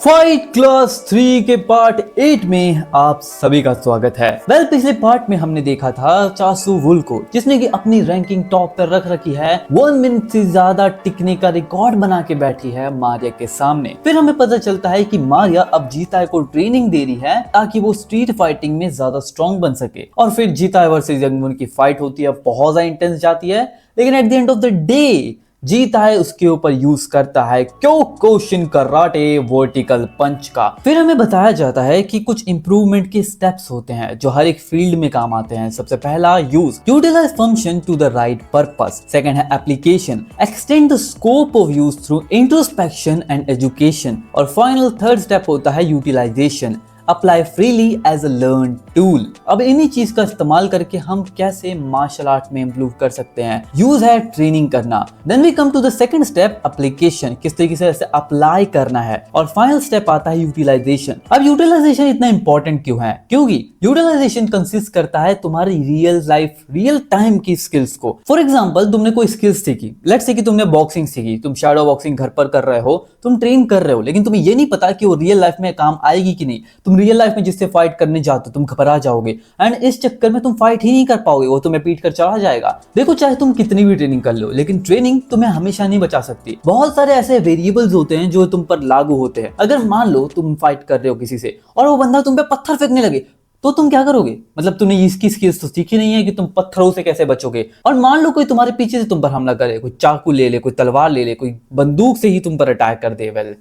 Fight class 3 के part 8 में आप सभी का स्वागत है। पिछले पार्ट में हमने देखा था चासू वुल को, जिसने कि अपनी रैंकिंग टॉप पर रख रखी है। 1 मिनट से ज्यादा टिकने का रिकॉर्ड बना के बैठी है मारिया के सामने। फिर हमें पता चलता है कि मारिया अब जीताए को ट्रेनिंग दे रही है ताकि वो स्ट्रीट फाइटिंग में ज्यादा स्ट्रॉन्ग बन सके। और फिर जीताए वर्सेस यंगमुन की फाइट होती है, बहुत ज्यादा इंटेंस जाती है, लेकिन at the end of the day जीताए उसके ऊपर यूज करता है क्योकुशिन कराटे वर्टिकल पंच का। फिर हमें बताया जाता है कि कुछ इंप्रूवमेंट के स्टेप्स होते हैं जो हर एक फील्ड में काम आते हैं। सबसे पहला utilise function to the right purpose. Second है application, extend the scope of use through introspection and education. और फाइनल थर्ड स्टेप होता है utilisation, apply freely as a learn tool. अब इन्हीं चीज का इस्तेमाल करके हम कैसे मार्शल आर्ट में इंप्रूव कर सकते हैं। यूज है ट्रेनिंग करना। Then we come to the second step, application, किस तरीके से इसे अप्लाई करना है। और फाइनल स्टेप आता है यूटिलाइजेशन। अब यूटिलाइजेशन इतना इंपॉर्टेंट क्यों है? क्योंकि यूटिलाइजेशन कंसिस्ट करता है तुम्हारी रियल लाइफ, रियल टाइम की स्किल्स को। फॉर एग्जाम्पल, तुमने कोई स्किल्स सीखी, लेट्स से कि तुमने बॉक्सिंग सीखी, तुम शैडो बॉक्सिंग घर पर कर रहे हो, तुम ट्रेन कर रहे हो, लेकिन तुम्हें ये नहीं पता कि वो रियल लाइफ में काम आएगी कि नहीं। तुम रियल लाइफ में जिससे फाइट करने जाते हो तुम घबरा जाओगे एंड इस चक्कर में तुम फाइट ही नहीं कर पाओगे, वो तुम्हें पीट कर चला जाएगा। देखो, चाहे तुम कितनी भी ट्रेनिंग कर लो, लेकिन ट्रेनिंग तुम्हें हमेशा नहीं बचा सकती। बहुत सारे ऐसे वेरिएबल्स होते हैं जो तुम पर लागू होते हैं। अगर मान लो तुम फाइट कर रहे हो किसी से और वो बंदा तुम पे पत्थर फेंकने लगे, तो तुम क्या करोगे? मतलब तुमने इसकी स्किल्स तो सीखी नहीं है कि तुम पत्थरों से कैसे बचोगे। और मान लो कोई तुम्हारे पीछे से तुम पर हमला करे, कोई चाकू ले ले, कोई तलवार ले ले, कोई बंदूक से ही तुम पर अटैक कर दे, well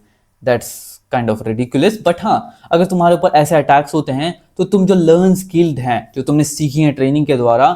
that's kind of ridiculous. But हाँ, अगर तुम्हारे ऊपर ऐसे अटैक्स होते हैं तो तुम जो लर्न स्किल्ड हैं, जो तुमने सीखी है ट्रेनिंग के द्वारा,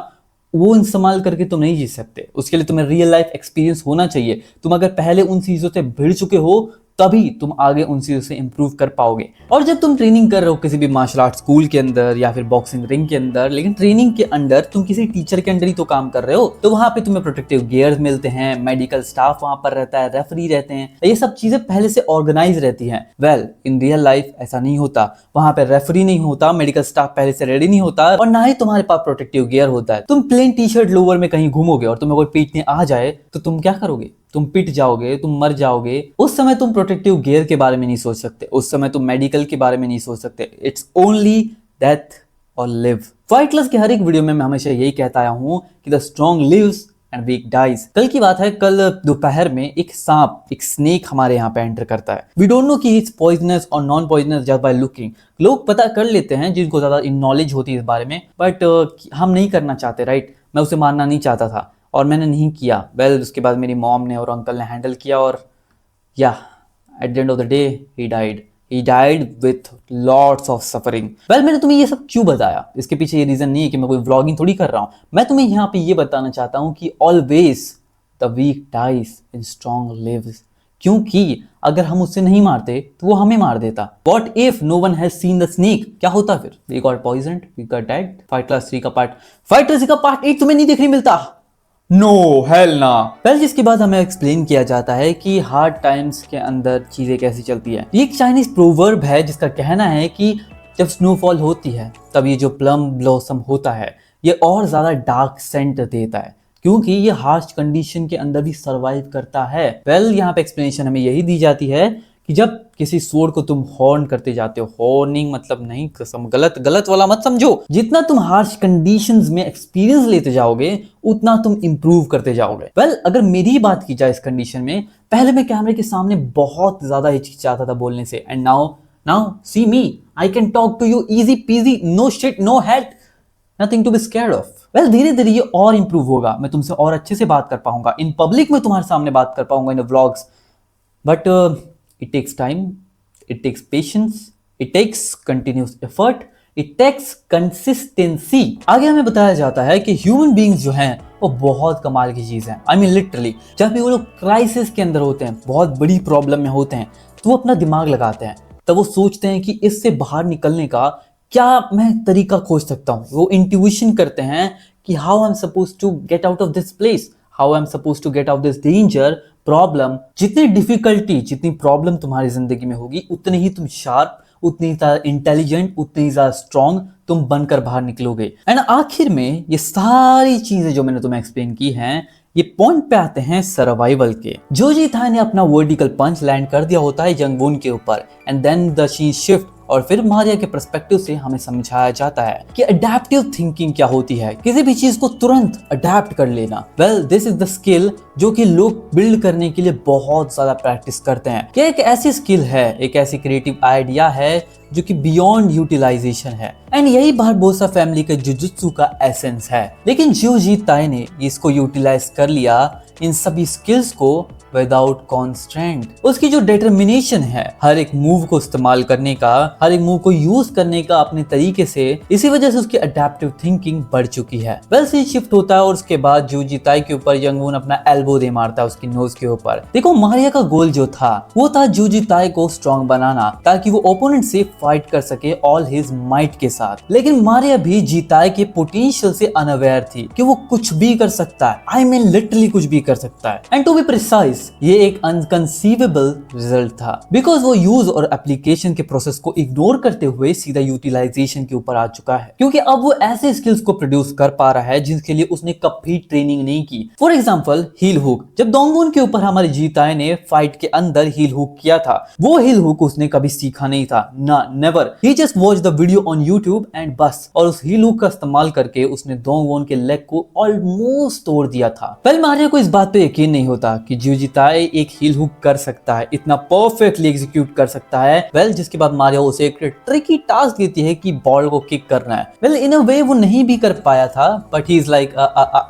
वो इस्तेमाल करके तुम नहीं जीत सकते। उसके लिए तुम्हें रियल लाइफ एक्सपीरियंस होना चाहिए। तुम अगर पहले उन चीजों से भिड़ चुके हो तभी तुम आगे उन चीजों से इंप्रूव कर पाओगे। और जब तुम ट्रेनिंग कर रहे हो किसी भी मार्शल आर्ट स्कूल के अंदर या फिर बॉक्सिंग रिंग के अंदर, लेकिन ट्रेनिंग के अंदर तुम किसी टीचर के अंदर ही तो काम कर रहे हो, तो वहां पे तुम्हें प्रोटेक्टिव गियर्स मिलते हैं, मेडिकल स्टाफ वहां पर रहता है, रेफरी रहते हैं, ये सब चीजें पहले से ऑर्गेनाइज रहती हैं। वेल, इन रियल लाइफ ऐसा नहीं होता। वहां पे रेफरी नहीं होता, मेडिकल स्टाफ पहले से रेडी नहीं होता, और ना ही तुम्हारे पास प्रोटेक्टिव गियर होता है। तुम प्लेन टी शर्ट लोअर में कहीं घूमोगे और तुम्हें कोई पीटने आ जाए तो तुम क्या करोगे? तुम पिट जाओगे, तुम मर जाओगे। उस समय तुम प्रोटेक्टिव गियर के बारे में नहीं सोच सकते, उस समय तुम मेडिकल के बारे में नहीं सोच सकते। इट्स ओनली डेथ और लिव। फाइट क्लास के हर एक वीडियो में मैं हमेशा यही कहता आया हूं कि the strong lives and weak dies. कल की बात है, कल दोपहर में एक सांप, एक स्नेक हमारे यहाँ पे एंटर करता है। वी डोंट नो कि इट्स पॉइजनस और non poisonous just by looking. लोग पता कर लेते हैं जिनको ज्यादा नॉलेज होती है इस बारे में, बट हम नहीं करना चाहते, राइट? मैं उसे मारना नहीं चाहता था और मैंने नहीं किया। वेल, उसके बाद मेरी मॉम ने और अंकल ने हैंडल किया और या eight the end of the day he died with lots of suffering. Well, मैंने तुम्हें ये सब क्यों बताया? इसके पीछे ये रीजन नहीं है कि मैं कोई व्लॉगिंग थोड़ी कर रहा हूं। मैं तुम्हें यहाँ पे ये बताना चाहता हूँ कि always the weak dies and strong lives. क्योंकि अगर हम उससे नहीं मारते तो वो हमें मार देता। What if no one has seen the snake? क्या होता फिर? We got poisoned, we got dead. Fight class 3 का पार्ट 8 तुम्हें नहीं देखने मिलता। नो हेल ना। वेल, जिसके बाद हमें एक्सप्लेन किया जाता है कि हार्ड टाइम्स के अंदर चीजें कैसी चलती है। ये एक चाइनीज प्रोवर्ब है जिसका कहना है कि जब स्नोफॉल होती है तब ये जो प्लम ब्लॉसम होता है ये और ज्यादा डार्क सेंट देता है, क्योंकि ये हार्श कंडीशन के अंदर भी सरवाइव करता है। वेल, यहाँ पे एक्सप्लेनेशन हमें यही दी जाती है कि जब किसी स्वॉर्ड को तुम हॉर्न करते जाते हो, हॉर्निंग मतलब नहीं, कसम, गलत वाला मत समझो। जितना तुम हार्श कंडीशंस में एक्सपीरियंस लेते जाओगे उतना तुम इंप्रूव करते जाओगे। वेल, अगर मेरी बात की जाए इस कंडीशन में, पहले मैं कैमरे के सामने बहुत ज्यादा हिचकिचाता था बोलने से, and now see me, I can talk to you easy peasy, no shit, no head, nothing to be scared of. Well, धीरे धीरे ये और इंप्रूव होगा, मैं तुमसे और अच्छे से बात कर पाऊंगा, इन पब्लिक में तुम्हारे सामने बात कर पाऊंगा in vlogs. But it takes time, it takes patience, it takes continuous effort, it takes consistency। आगे हमें बताया जाता है कि ह्यूमन बीइंग्स जो हैं वो बहुत कमाल की चीज है। आई मीन लिटरली, जब भी वो लोग क्राइसिस के अंदर होते हैं, बहुत बड़ी प्रॉब्लम में होते हैं, तो वो अपना दिमाग लगाते हैं, तब वो सोचते हैं कि इससे बाहर निकलने का क्या मैं तरीका खोज सकता हूँ। वो इंट्यूशन करते हैं कि how I am suppose to get out of this place, how I am suppose to get out this danger problem. जितनी डिफिकल्टी, जितनी प्रॉब्लम तुम्हारी जिंदगी में होगी, उतनी ही तुम शार्प, उतनी ज्यादा इंटेलिजेंट, उतनी ज्यादा स्ट्रॉन्ग तुम बनकर बाहर निकलोगे। एंड आखिर में ये सारी चीजें जो मैंने तुम्हें एक्सप्लेन की हैं, ये पॉइंट पे आते हैं सर्वाइवल के। जोजी ताई ने अपना वर्टिकल पंच लैंड कर दिया होता है जंगवून के ऊपर and then the scene shift और फिर मारिया के पर्सपेक्टिव से हमें समझाया जाता है कि अडेप्टिव थिंकिंग क्या होती है, किसी भी चीज को तुरंत अडेप्ट कर लेना। Well this is the skill जो कि लोग बिल्ड करने के लिए बहुत ज्यादा प्रैक्टिस करते हैं। क्या एक ऐसी स्किल है, एक ऐसी क्रिएटिव आइडिया है जो कि बियॉन्ड यूटिलाइजेशन है एंड यही बारबोसा फैमिली के जुजुत्सु का एसेंस है। लेकिन जोजी ताई ने इसको यूटिलाइज कर लिया इन सभी स्किल्स को विदाउट कॉन्स्ट्रेंट। उसकी जो डिटर्मिनेशन है हर एक मूव को इस्तेमाल करने का, हर एक मूव को यूज करने का अपने तरीके से, इसी वजह से उसकी अडेप्टिव थिंकिंग बढ़ चुकी है। वेल सीन शिफ्ट होता है और उसके बाद जोजी ताई के ऊपर जंगवून अपना एल्बो दे मारता है उसकी नोज के ऊपर। देखो मारिया का गोल जो था वो था जोजी ताई को स्ट्रॉन्ग बनाना ताकि वो ओपोनेंट से फाइट कर सके ऑल हिज माइट के साथ। लेकिन मारिया भी जीताई के पोटेंशियल से अनअवेयर थी कि वो कुछ भी कर सकता है, आई मीन लिटरली कुछ भी कर सकता है। एंड टू बी प्रिसाइज ये एक अनकंसीवेबल रिजल्ट था बिकॉज वो यूज और एप्लीकेशन के प्रोसेस को इग्नोर करते हुए सीधा यूटिलाइजेशन के ऊपर आ चुका है, क्योंकि अब वो ऐसे स्किल्स को प्रोड्यूस कर पा रहा है जिनके लिए उसने कभी ट्रेनिंग नहीं की। For example heel hook. जब डोंगवून के ऊपर हमारी जीताई ने फाइट के अंदर हील हुक किया था, वो हील हुक उसने कभी सीखा नहीं था, ना never. He just watch the video on YouTube and बस, और उस हील हुक का इस्तेमाल करके उसने डोंगवून के लेग को ऑलमोस्ट तोड़ दिया था। पहले मारिया को इस बात पे यकीन नहीं होता कि जोजी ताई एक हील हुक कर सकता है, इतना परफेक्टली एग्जीक्यूट कर सकता है। वेल जिसके बाद मारिया उसे एक ट्रिकी टास्क देती है कि बॉल को किक करना है। वेल इन अ वे वो नहीं भी कर पाया था but he is like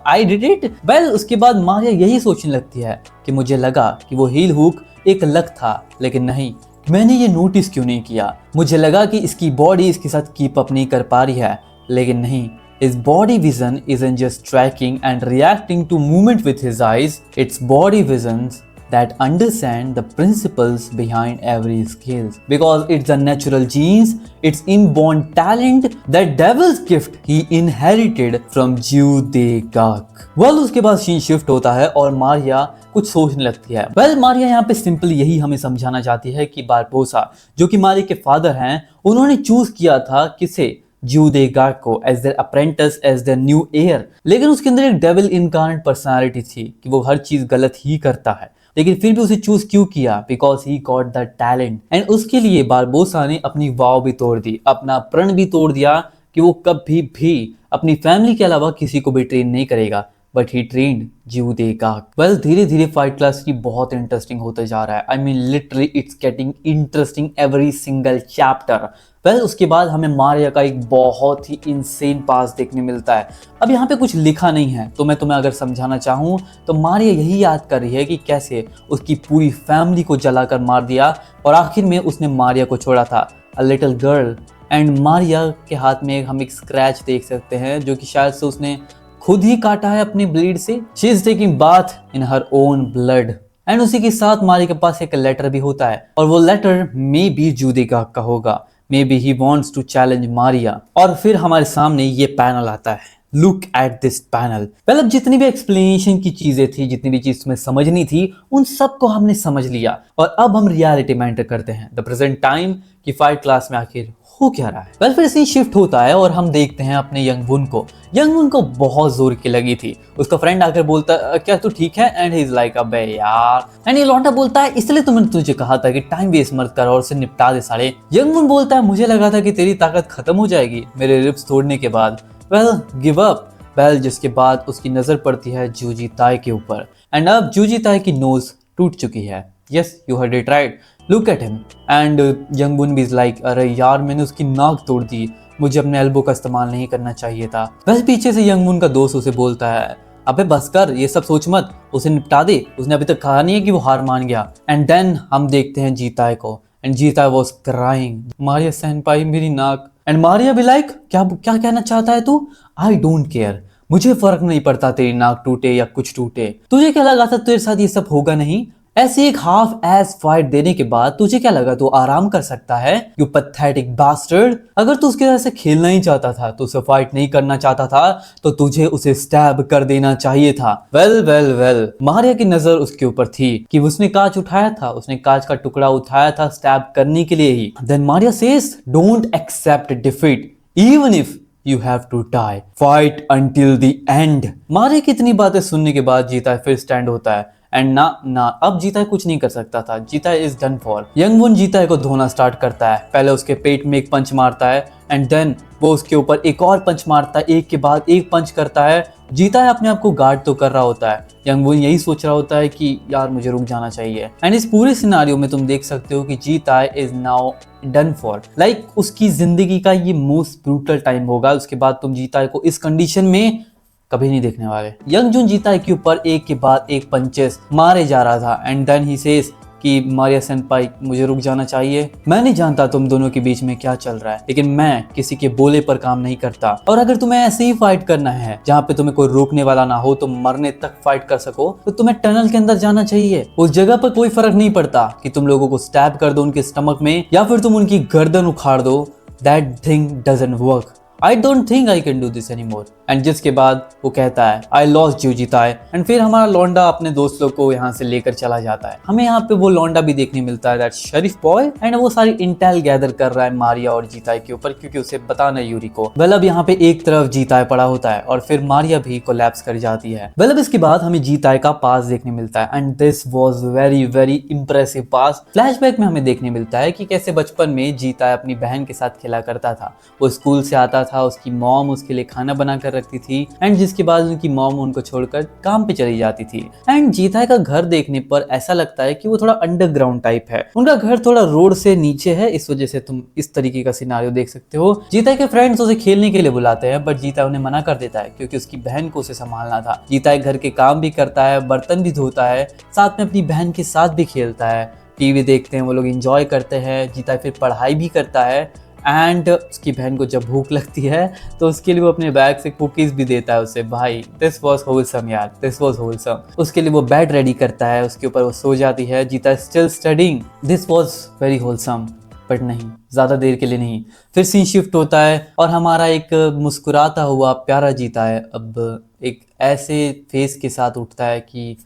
I did it. Well उसके बाद मारिया यही सोचने लगती है कि मुझे लगा कि वो हील हुक एक लक था, लेकिन नहीं, मैंने ये नोटिस क्यों नहीं किया। मुझे लगा कि इसकी बॉडी इसके साथ कीप अप नहीं कर पा रही है, लेकिन नहीं, his body vision isn't just tracking and reacting to movement with his eyes, it's body visions that understand the principles behind every skills, because it's the natural genes, it's inborn talent, that devil's gift he inherited from Jiu De Gak। well उसके बाद scene shift होता है और मारिया कुछ सोचने लगती है। Well Maria यहाँ पे सिंपल यही हमें समझाना चाहती है कि बारबोसा जो कि मारिया के फादर हैं, उन्होंने चूज किया था किसे, जिउ दे गाक को as their apprentice, as their new heir. लेकिन उसके अंदर एक डेविल इनकार्नेट पर्सनालिटी थी कि वो हर चीज गलत ही करता है, लेकिन फिर भी उसे चूज क्यों किया, because he got the talent. And उसके लिए बारबोसा ने अपनी वाव भी तोड़ दी, अपना प्रण भी तोड़ दिया कि वो कभी भी अपनी फैमिली के अलावा किसी को भी ट्रेन नहीं करेगा, बट ही ट्रेन्ड जिउ दे गाक। वेल धीरे धीरे फाइट क्लास की बहुत इंटरेस्टिंग होते जा रहा है। I mean literally it's getting interesting every single chapter. Well उसके बाद हमें मारिया का एक बहुत ही इंसेन पास देखने मिलता है। अब यहाँ पे कुछ लिखा नहीं है तो मैं तुम्हें अगर समझाना चाहूँ तो मारिया यही याद कर रही है कि कैसे उसकी पूरी फैमिली को जलाकर मार दिया और आखिर में उसने मारिया को छोड़ा था, a little girl. And Maria के हाथ में हम एक स्क्रैच देख सकते हैं जो कि शायद से उसने खुद ही काटा है अपनी ब्लीड से। She is taking bath in her own blood. And उसी के साथ मारिया के पास एक लेटर भी होता है और वो लेटर मे बी जिउ दे गाक का होगा, maybe he wants to challenge Maria. और फिर हमारे सामने ये पैनल आता है, लुक एट दिस पैनल। पहले अब जितनी भी एक्सप्लेनेशन की चीजें थी, जितनी भी चीज तुम्हें समझनी थी, उन सबको हमने समझ लिया और अब हम रियलिटी में एंटर करते हैं, द प्रेजेंट टाइम, कि फाइट क्लास में आखिर हो क्या रहा है। वेल फिर सीन शिफ्ट होता है और हम देखते हैं अपने यंगवून को। यंगवून को बहुत जोर की लगी थी। उसका फ्रेंड आकर बोलता है क्या तू ठीक है, एंड ही इज लाइक अबे यार। एंड ये लौंडा बोलता है इसलिए तो मैंने तुझे कहा था कि टाइम वेस्ट मत कर और उसे निपटा दे साले। यंगवून बोलता है मुझे लगा था कि तेरी ताकत खत्म हो जाएगी मेरे रिब्स तोड़ने के बाद। Well give up. वेल जिसके बाद उसकी नजर पड़ती है जोजी ताई के ऊपर एंड अब जोजी ताई की नोज टूट चुकी है। Yes you heard it right, look at him. And यंगवून भी इज लाइक अरे यार मैंने उसकी नाक तोड़ दी, मुझे अपने एल्बो का इस्तेमाल नहीं करना चाहिए था। वैसे पीछे से यंगवून का दोस्त उसे बोलता है अबे बस कर, ये सब सोच मत, उसे निपटा दे, उसने अभी तक कहा नहीं है कि वो हार मान गया। एंड देन हम देखते हैं जीताई को एंड जीताई वाज क्राइंग, मारिया सेनपाई मेरी नाक। एंड मारिया भी लाइक क्या क्या कहना चाहता है तू, आई डोंट केयर, मुझे फर्क नहीं पड़ता तेरी नाक टूटे या कुछ टूटे, तुझे क्या लगा था तेरे साथ ये सब होगा नहीं। ऐसी एक हाफ एज फाइट देने के बाद तुझे क्या लगा तू आराम कर सकता है, यू पैथेटिक बास्टर्ड। अगर तू उसके से खेलना ही चाहता था, तो उसे फाइट नहीं करना चाहता था, तो तुझे उसे स्टैब कर देना चाहिए था। वेल वेल वेल मारिया की नजर उसके ऊपर थी कि उसने कांच उठाया था, उसने कांच का टुकड़ा उठाया था स्टैब करने के लिए ही। Then Maria says don't accept defeat even if you have to die, fight until the end. मारे कितनी बातें सुनने के बाद जीता फिर स्टैंड होता है एंड ना अब जीता कुछ नहीं कर सकता था। जीता इज डन फॉर। यंगवुन जीता को धोना स्टार्ट करता है। पहले उसके पेट में एक पंच मारता है एंड देन वो उसके ऊपर एक और पंच मारता है, एक के बाद एक पंच करता है। जीता है अपने आप को गार्ड तो कर रहा होता है। यंगवुन यही सोच रहा होता है कि यार मुझे रुक जाना चाहिए। एंड इस पूरे सिनारियो में तुम देख सकते हो कि जीता is now done for. Like उसकी जिंदगी का ये मोस्ट ब्रूटल टाइम होगा। उसके बाद तुम जीता को इस कंडीशन में कभी नहीं देखने वाले। यंगजून जीता के ऊपर एक के बाद एक पंचेस मारे जा रहा था एंड देन ही सेज कि मारिया सेनपाई मुझे रुक जाना चाहिए। मैं नहीं जानता तुम दोनों के बीच में क्या चल रहा है, लेकिन मैं किसी के बोले पर काम नहीं करता। और अगर तुम्हें ऐसे ही फाइट करना है जहाँ पे तुम्हें कोई रोकने वाला ना हो, तुम मरने तक फाइट कर सको, तो तुम्हें टनल के अंदर जाना चाहिए। उस जगह पर कोई फर्क नहीं पड़ता कि तुम लोगों को स्टैब कर दो उनके स्टमक में या फिर तुम उनकी गर्दन उखाड़ दो। That thing doesn't work. I don't think I can do this anymore. And जिसके बाद वो कहता है I lost you जीता है। एंड फिर हमारा लौंडा अपने दोस्त लोग को यहाँ से लेकर चला जाता है। हमें यहाँ पे वो लौंडा भी देखने मिलता है, दैट शरीफ बॉय। एंड वो सारी इंटेल गैदर कर रहा है मारिया और जीता के ऊपर, क्योंकि उसे बताना है यूरी को। वेल अब यहाँ पे एक तरफ जीता पड़ा होता है और फिर मारिया भी कोलैप्स कर जाती है। वेल अब इसके बाद हमें जीता का पास देखने मिलता है and this was very very impressive pass. Flashback में हमें देखने मिलता है कि कैसे बचपन में जीता अपनी बहन के साथ खेला करता था। वो स्कूल से आता था, उसकी मॉम उसके लिए खाना बना कर रखती थी एंड जिसके बाद उनकी मॉम उनको छोड़कर काम पे चली जाती थी। एंड जीता का घर देखने पर ऐसा लगता है कि वो थोड़ा अंडरग्राउंड टाइप है। उनका घर थोड़ा रोड से नीचे है, इस वजह से तुम इस तरीके का सिनारियो देख सकते हो। जीता के फ्रेंड्स उसे खेलने के लिए बुलाते हैं बट जीता उन्हें मना कर देता है क्योंकि उसकी बहन को उसे संभालना था। जीता घर के काम भी करता है, बर्तन भी धोता है, साथ में अपनी बहन के साथ भी खेलता है, टीवी देखते हैं, वो लोग एंजॉय करते हैं। जीता फिर पढ़ाई भी करता है एंड उसकी बहन को जब भूख लगती है तो उसके लिए वो अपने बैग से कुकीज भी देता है उसे। भाई दिस वॉज होलसम यार, दिस वॉज होलसम। उसके लिए वो बेड रेडी करता है, उसके ऊपर वो सो जाती है। जीता still studying. This was very wholesome but नहीं, ज्यादा देर के लिए नहीं। फिर सीन शिफ्ट होता है और हमारा एक मुस्कुराता हुआ प्यारा जीता है अब एक ऐसे फेस के साथ उठता है कि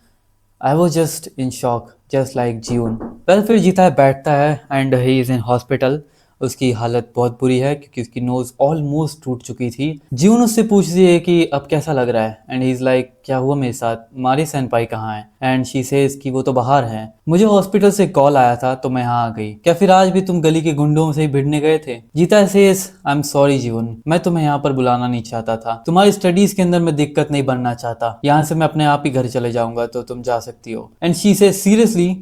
I was just in shock, just like जीवन। वेल फिर जीता है बैठता है and he is in hospital. उसकी हालत बहुत बुरी है क्योंकि उसकी नोज ऑलमोस्ट टूट चुकी थी। जीवन उससे पूछती है कि अब कैसा लग रहा है एंड ही इज लाइक क्या हुआ मेरे साथ, मारी सेनपाई कहाँ है? एंड शी सेज कि वो तो बाहर है, मुझे हॉस्पिटल से कॉल आया था तो मैं यहाँ आ गई। क्या फिर आज भी तुम गली के गुंडों से ही भिड़ने गए थे? जीता सेज आई एम सॉरी जीवन, मैं तुम्हें यहाँ पर बुलाना नहीं चाहता था, तुम्हारी स्टडीज के अंदर मैं दिक्कत नहीं बनना चाहता, यहाँ से मैं अपने आप ही घर चले जाऊंगा तो तुम जा सकती हो। एंड शी सेज सीरियसली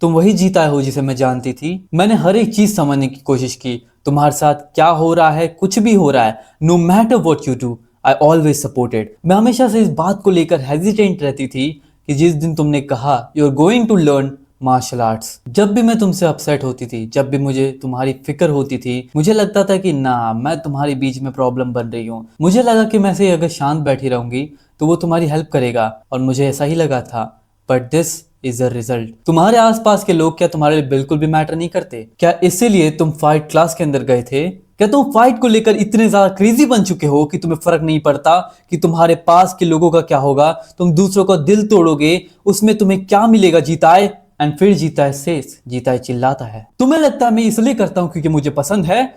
तुम वही जीता हो जिसे मैं जानती थी? मैंने हर एक चीज समझने की कोशिश की, तुम्हारे साथ क्या हो रहा है, कुछ भी हो रहा है, no matter what you do I always supported. मैं हमेशा से इस बात को लेकर हेजिटेंट रहती थी कि जिस दिन तुमने कहा you are going to learn martial arts, जब भी मैं तुमसे अपसेट होती थी, जब भी मुझे तुम्हारी फिक्र होती थी, मुझे लगता था कि ना मैं तुम्हारे बीच में प्रॉब्लम बन रही हूँ। मुझे लगा कि मैं से अगर शांत बैठी रहूंगी तो वो तुम्हारी हेल्प करेगा और मुझे ऐसा ही लगा था। But this is a result. तुम्हारे आसपास के लोग क्या तुम्हारे लिए बिल्कुल भी मैटर नहीं करते? क्या इसीलिए तुम फाइट क्लास के अंदर गए थे? क्या तुम फाइट को लेकर इतने ज्यादा क्रेजी बन चुके हो कि तुम्हें फर्क नहीं पड़ता कि तुम्हारे पास के लोगों का क्या होगा? तुम दूसरों का दिल तोड़ोगे, उसमें तुम्हें क्या मिलेगा? जीताए एंड फिर जीता है शेष। जीता है चिल्लाता है तुम्हें लगता है मैं इसलिए करता हूं क्योंकि मुझे पसंद है?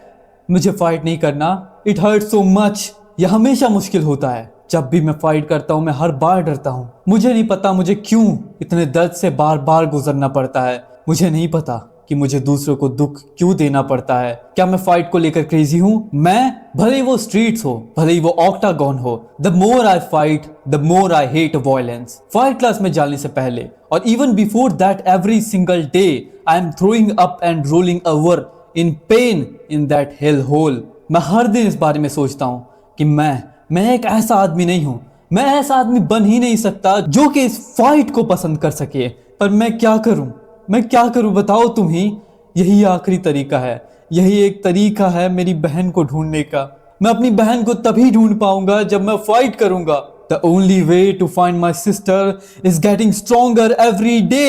मुझे फाइट नहीं करना, इट हर्ट सो मच। यह हमेशा मुश्किल होता है, जब भी मैं फाइट करता हूँ मैं हर बार डरता हूँ। मुझे नहीं पता मुझे क्यों इतने दर्द से बार बार गुजरना पड़ता है। मुझे नहीं पता कि मुझे दूसरों को दुख क्यों देना पड़ता है। क्या मैं फाइट को लेकर क्रेजी हूँ? मैं, भले ही वो स्ट्रीट्स हो, भले ही वो ऑक्टागन हो, the more I fight the more I hate violence. Fight class में जाने से पहले और even before that every single day I am throwing up and rolling over in pain in that hell hole. मैं हर दिन इस बारे में सोचता हूँ कि मैं एक ऐसा आदमी नहीं हूं, मैं ऐसा आदमी बन ही नहीं सकता जो कि इस फाइट को पसंद कर सके। पर मैं क्या करूं बताओ तुम ही। यही आखिरी तरीका है, यही एक तरीका है मेरी बहन को ढूंढने का। मैं अपनी बहन को तभी ढूंढ पाऊंगा जब मैं फाइट करूंगा। The only way to find my sister is getting stronger every day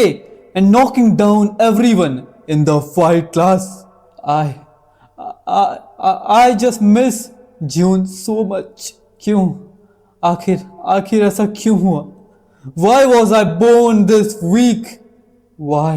and knocking down everyone in the fight class. I just miss Jiwon so much. क्यों? आखिर ऐसा क्यों हुआ? Why was I born this weak? Why?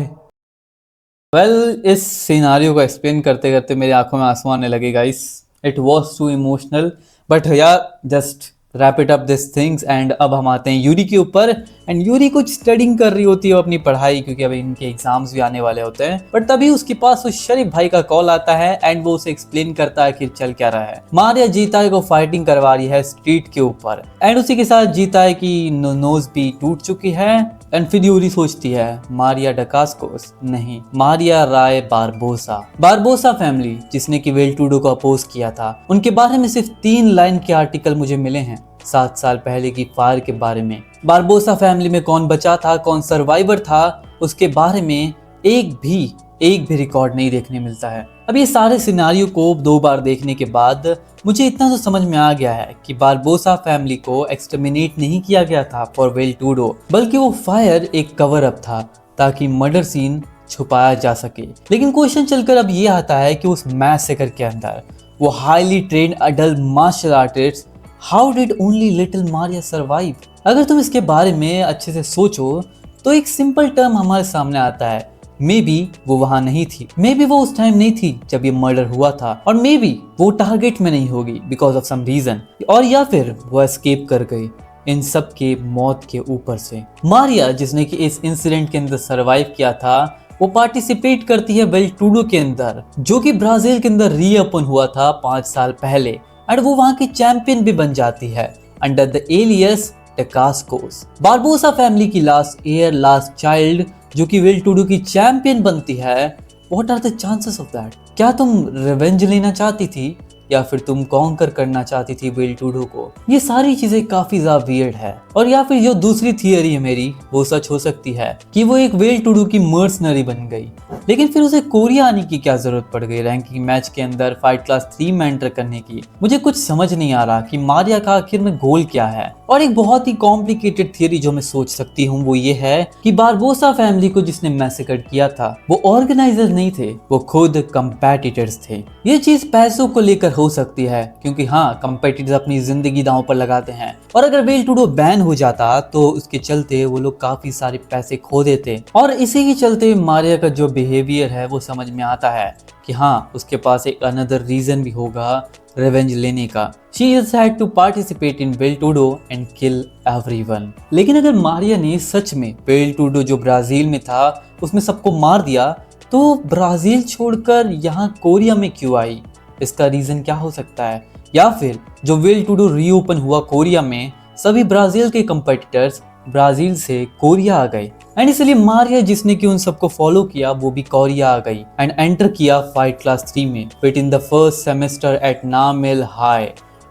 Well इस scenario को explain करते करते मेरी आंखों में आंसू आने लगे guys. It was too emotional but यार just wrap it up this things and अब हम आते हैं यूरी के ऊपर। एंड यूरी कुछ स्टडिंग कर रही होती है अपनी पढ़ाई, क्योंकि अभी इनके एग्जाम्स भी आने वाले होते हैं। बट तभी उसके पास उस शरीफ भाई का कॉल आता है एंड वो उसे एक्सप्लेन करता है कि चल क्या रहा है। मारिया जीताए को फाइटिंग करवा रही है स्ट्रीट के ऊपर एंड उसी के साथ जीताए की नोज भी टूट चुकी है। एंड फिर यूरी सोचती है मारिया डकास्कोस नहीं, मारिया राय बारबोसा फैमिली जिसने कि वेल टूडो को अपोज किया था, उनके बारे में सिर्फ 3 लाइन के आर्टिकल मुझे मिले हैं 7 साल पहले की फायर के बारे में। बारबोसा फैमिली में कौन बचा था, कौन सर्वाइवर था, उसके बारे में एक भी रिकॉर्ड नहीं देखने मिलता है। अब ये सारे सिनारियो को 2 बार देखने के बाद मुझे इतना तो समझ में आ गया है कि बारबोसा फैमिली को एक्सटर्मिनेट नहीं किया गया था फॉर वेल टूडो, बल्कि वो फायर एक कवर अप था ताकि मर्डर सीन छुपाया जा सके। लेकिन क्वेश्चन चलकर अब ये आता है कि उस मैसेकर के अंदर वो highly trained adult martial artist, how did only little Maria survive? अगर तुम इसके बारे में अच्छे से सोचो तो एक सिंपल टर्म हमारे सामने आता है, मे बी वो वहां नहीं थी, मे बी वो उस टाइम नहीं थी जब ये मर्डर हुआ था, और मे बी वो टारगेट में नहीं होगी बिकॉज ऑफ सम रीजन, और या फिर वो एस्केप कर गई इन सब के मौत के ऊपर से। मारिया जिसने कि इस इंसिडेंट के अंदर सरवाइव किया था, वो पार्टिसिपेट करती है वेल टूडो के अंदर, जो कि ब्राजील के अंदर रीओपन हुआ था 5 साल पहले, एंड वो वहां की चैंपियन भी बन जाती है under the alias Dacascos. Barbosa family की लास्ट चाइल्ड जो कि वेल टूडो की चैंपियन बनती है। What are the chances of that? क्या तुम रिवेंज लेना चाहती थी या फिर तुम कॉन्कर करना चाहती थी वेल टूडो को? ये सारी चीजें काफी ज्यादा वियर्ड है। और या फिर जो दूसरी थियरी है मेरी, वो सच हो सकती है कि वो एक वेल टूडो की मर्सनरी बन गई, लेकिन फिर उसे कोरिया आने की क्या जरूरत पड़ गई रैंकिंग मैच के अंदर फाइट क्लास 3 में एंटर करने की? मुझे कुछ समझ नहीं आ रहा कि मारिया का आखिर में गोल क्या है। और एक बहुत ही कॉम्प्लिकेटेड थियरी जो मैं सोच सकती हूँ वो ये है कि बारबोसा फैमिली को जिसने मैसेकर किया था वो ऑर्गेनाइजर नहीं थे, वो खुद कंपेटिटर्स थे। ये चीज पैसों को लेकर हो सकती है, क्योंकि हाँ, कंपेटिटर्स अपनी जिंदगी दांव पर लगाते हैं, और अगर वेल टूडो बैन हो जाता तो उसके चलते वो लोग काफी सारे पैसे खो देते। और इसी के चलते मारिया का जो बिहेवियर है वो समझ में आता है कि हाँ, उसके पास एक अनदर रीजन भी होगा रिवेंज लेने का। She just had to participate in Vale Tudo and kill everyone। लेकिन अगर मारिया ने सच में वेल टूडो जो ब्राजील में था उसमें सबको मार दिया, तो ब्राजील छोड़कर यहाँ कोरिया में क्यों आई? इसका रीजन क्या हो सकता है? या फिर जो वेल टूडो रीओपन हुआ कोरिया में, सभी ब्राजील के कंपेटिटर्स ब्राजील से कोरिया आ गए, एंड इसलिए मारिया जिसने कि उन सबको फॉलो किया वो भी कोरिया आ गई एंड एंटर किया फाइट क्लास 3 में with in the first semester at नामेल high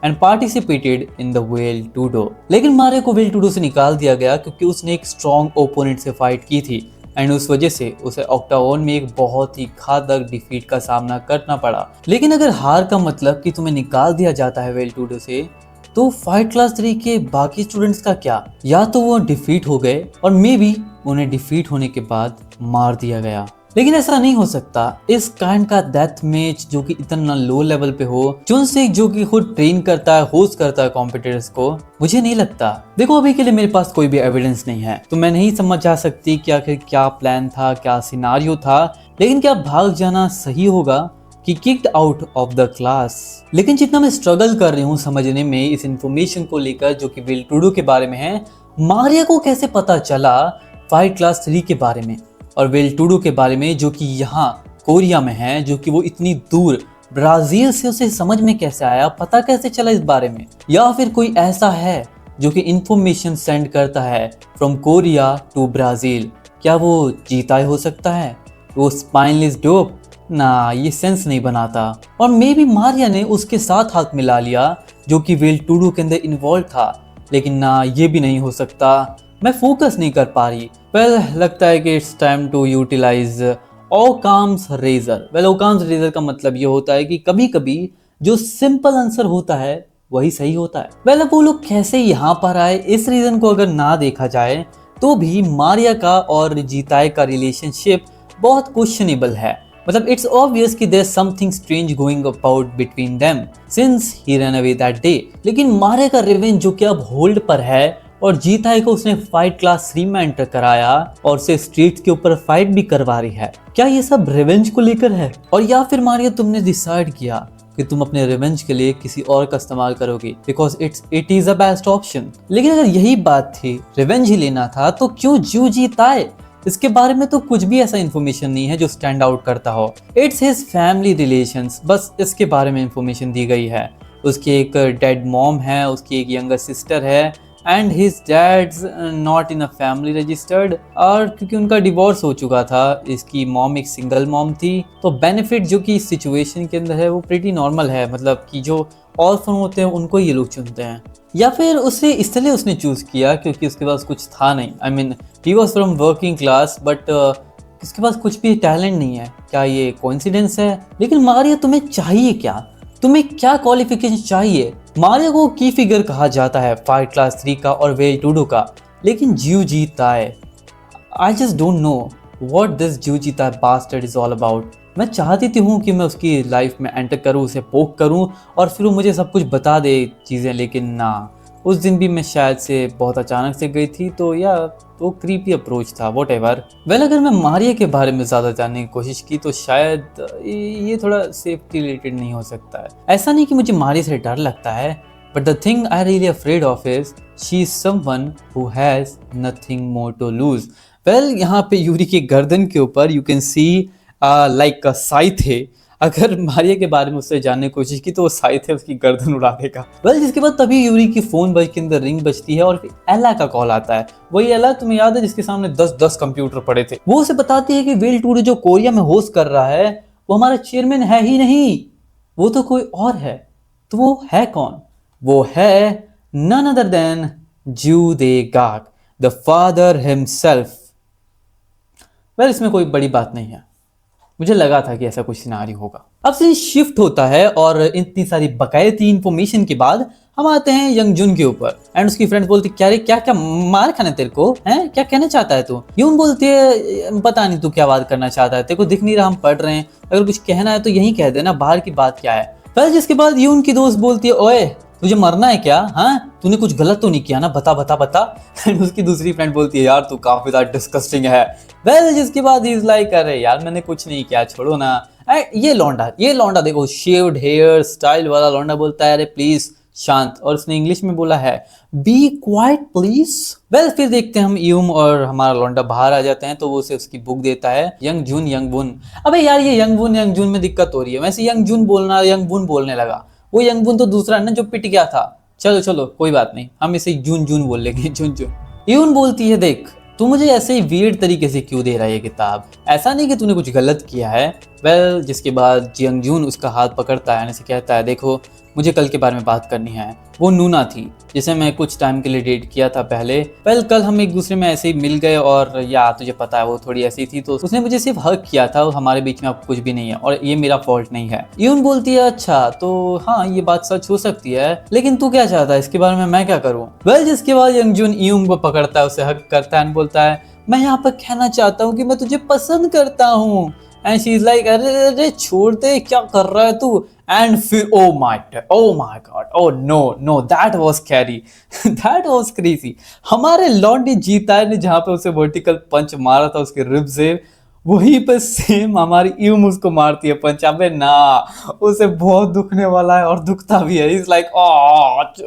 and participated in the Vale Tudo. लेकिन मारिया को वेल टूडो से निकाल दिया गया क्योंकि उसने एक स्ट्रॉन्ग ओपोनेंट से फाइट की थी, एंड उस वजह से उसे ऑक्टागोन में एक बहुत ही घातक डिफीट का सामना करना पड़ा। लेकिन अगर हार का मतलब कि तुम्हें निकाल दिया जाता है वेल टूडो से, तो फाइट क्लास 3 के बाकी स्टूडेंट्स का क्या? या तो वो डिफीट हो गए और मे बी उन्हें डिफीट होने के बाद मार दिया गया। लेकिन ऐसा नहीं हो सकता। इस काइंड का डेथ मैच जो कि इतना लो लेवल पे हो, जो कि खुद ट्रेन करता है, होस्ट करता है कॉम्पिटिटर्स को, मुझे नहीं लगता। देखो, अभी के लिए मेरे पास कोई भी एविडेंस नहीं है, तो मैं नहीं समझ जा सकती कि आखिर क्या प्लान था, क्या सिनारियो था। लेकिन क्या भाग जाना सही होगा कि kicked out of the class? लेकिन जितना मैं स्ट्रगल कर रही हूँ समझने में इस इंफॉर्मेशन को लेकर जो कि वेल टूडो के बारे में है, मारिया को कैसे पता चला फाइट क्लास 3 के बारे में और वेल टूडो के बारे में जो कि यहाँ कोरिया में है, जो कि वो इतनी दूर ब्राजील से उसे समझ में कैसे आया, पता कैसे चला इस बारे में? या फिर कोई ऐसा है जो कि इंफॉर्मेशन सेंड करता है फ्रॉम कोरिया टू ब्राजील? क्या वो जीताए हो सकता है? वो स्पाइनलेस डोप? ना, ये सेंस नहीं बनाता। और मे बी मारिया ने उसके साथ हाथ मिला लिया जो कि वेल टूडो के अंदर इन्वॉल्व था, लेकिन ना, ये भी नहीं हो सकता। मैं फोकस नहीं कर पा रही। लगता है कि it's time to utilise Occam's razor. Occam's razor का मतलब ये होता है कि कभी कभी जो सिंपल आंसर होता है वही सही होता है। अब वो लोग कैसे यहाँ पर आए, इस रीजन को अगर ना देखा जाए तो भी मारिया का और जीताए का रिलेशनशिप बहुत क्वेश्चनेबल है। मतलब इट्स ऑब्वियस कि there something strange going about between them since he run away that day. लेकिन मारिया का रिवेंज जो कि अब होल्ड पर है और जीताए को उसने फाइट क्लास 3 में एंटर कराया और उसे स्ट्रीट के ऊपर फाइट भी करवा रही है, क्या ये सब रिवेंज को लेकर है? और या फिर मारिया तुमने डिसाइड किया कि तुम अपने रिवेंज के लिए किसी और का इस्तेमाल करोगी because it is a best option. लेकिन अगर यही बात थी, रिवेंज ही लेना था, तो क्यों ज्यू जीता है? इसके बारे में तो कुछ भी ऐसा इन्फॉर्मेशन नहीं है जो स्टैंड आउट करता हो। इट्स हिज फैमिली रिलेशंस, बस इसके बारे में इन्फॉर्मेशन दी गई है। उसकी एक डेड मॉम है, उसकी एक यंगर सिस्टर है and his dad's not in a family registered. और क्योंकि उनका डिवोर्स हो चुका था, इसकी मॉम एक सिंगल मॉम थी, तो बेनिफिट जो कि इस सिचुएशन के अंदर है वो प्रीटी नॉर्मल है। मतलब कि जो ऑर्फन होते हैं उनको ये लोग चुनते हैं। या फिर उसे इसलिए उसने चूज किया क्योंकि उसके पास कुछ था नहीं। I mean he was from working class but उसके पास कुछ भी टैलेंट नहीं है। क्या ये कोइंसिडेंस है? लेकिन मारिया तुम्हें चाहिए क्या? तुम्हें क्या क्वालिफिकेशन चाहिए? मारिया को की फिगर कहा जाता है फाइट क्लास 3 का और वेल टू डू का, लेकिन ज्यू जीता है। I just don't know what this ज्यू जीता बास्टर्ड इज ऑल अबाउट। मैं चाहती थी हूँ कि मैं उसकी लाइफ में एंटर करूँ, उसे पोक करूँ और फिर वो मुझे सब कुछ बता दे चीज़ें, लेकिन ना, उस दिन भी मैं शायद से बहुत अचानक से गई थी, तो या वो क्रीपी अप्रोच था, वॉट एवर। वेल, अगर मैं मारिया के बारे में ज़्यादा जानने की कोशिश की तो शायद ये थोड़ा सेफ्टी रिलेटेड नहीं हो सकता है। ऐसा नहीं कि मुझे मारिया से डर लगता है, but the thing I really afraid of is she is someone who has nothing more to lose. Well, यहाँ पे यूरी के गर्दन के ऊपर यू कैन सी लाइक साइथ है। अगर मारिया के बारे में उससे जानने की कोशिश की तो वो साइथ है, उसकी गर्दन उड़ा देगा। वेल, जिसके बाद तभी यूरी की फोन के अंदर रिंग बजती है और फिर एला का कॉल आता है। वही एला, तुम्हें याद है, जिसके सामने 10 कंप्यूटर पड़े थे। वो उसे बताती है कि वेल टूडे जो कोरिया में होस्ट कर रहा है वो हमारा चेयरमैन है ही नहीं, वो तो कोई और है। तो वो है कौन? वो है नन अदर देन ज्यू दे गाक, द फादर हिमसेल्फ। वेल, इसमें कोई बड़ी बात नहीं है, मुझे लगा था कि ऐसा कुछ सिनारी होगा। अब सीन शिफ्ट होता है और इतनी सारी बकायती इंफॉर्मेशन के बाद हम आते हैं यंग जुन के ऊपर एंड उसकी फ्रेंड्स बोलती क्या रे, क्या क्या मार खाना तेरे को है, क्या कहना चाहता है तू? यून बोलती है पता नहीं तू क्या बात करना चाहता है, तेरे को दिख नहीं रहा हम पढ़ रहे हैं, अगर कुछ कहना है तो यही कह देना, बाहर की बात क्या है। फिर जिसके बाद यून की दोस्त बोलती है ओए तुझे मरना है क्या? हाँ, तूने कुछ गलत तो नहीं किया ना, बता बता बता। एंड उसकी दूसरी फ्रेंड बोलती है यार तू काफी ज्यादा डिस्कस्टिंग है। वेल, जिसके बाद ही इज लाइक अरे यार मैंने कुछ नहीं किया, छोड़ो ना। ये लौंडा देखो, शेव्ड हेयर स्टाइल वाला लौंडा बोलता है अरे प्लीज शांत, और उसने इंग्लिश में बोला है बी क्वाइट प्लीज। वेल, फिर देखते हैं हम यूम और हमारा लौंडा बाहर आ जाते हैं तो वो उसे उसकी बुक देता है, यंग वुन। अबे यार ये यंग जून में दिक्कत हो रही है, वैसे यंग जून बोलना यंग वुन बोलने लगा, वो यंग वुन तो दूसरा है ना जो पिट गया था। चलो चलो कोई बात नहीं, हम इसे जून बोल लेंगे, जून। यून बोलती है देख तू मुझे ऐसे ही वियर्ड तरीके से क्यों दे रहा है ये किताब, ऐसा नहीं कि तूने कुछ गलत किया है। वेल, जिसके बाद जियंग जून उसका हाथ पकड़ता है, ऐसे कहता है देखो मुझे कल के बारे में बात करनी है। वो नूना थी जिसे मैं कुछ टाइम के लिए डेट किया था पहले। वेल, कल हम एक दूसरे में ऐसे ही मिल गए और या तुझे पता है वो थोड़ी ऐसी थी, तो उसने मुझे सिर्फ हक किया था, हमारे बीच में अब कुछ भी नहीं है और ये मेरा फॉल्ट नहीं है। यून बोलती है अच्छा तो हाँ ये बात सच हो सकती है, लेकिन तू क्या चाहता है, इसके बारे में मैं क्या करूँ? वेल, जिसके बाद यंग जून यून को पकड़ता है, उसे हक करता है, बोलता है मैं यहाँ पर कहना चाहता हूँ कि मैं तुझे पसंद करता हूँ। एंड शी इज लाइक अरे अरे छोड़ दे, क्या कर रहा है तू? एंड फिर oh my God, oh know that was scary, that was crazy. हमारे लॉन्डी जीता है ने जहाँ पे उसे वर्टिकल पंच मारा था उसके रिब से, वहीं पे सेम हमारी यूम उसको मारती है पंच। अबे ना, उसे बहुत दुखने वाला है और दुखता भी है। इज लाइक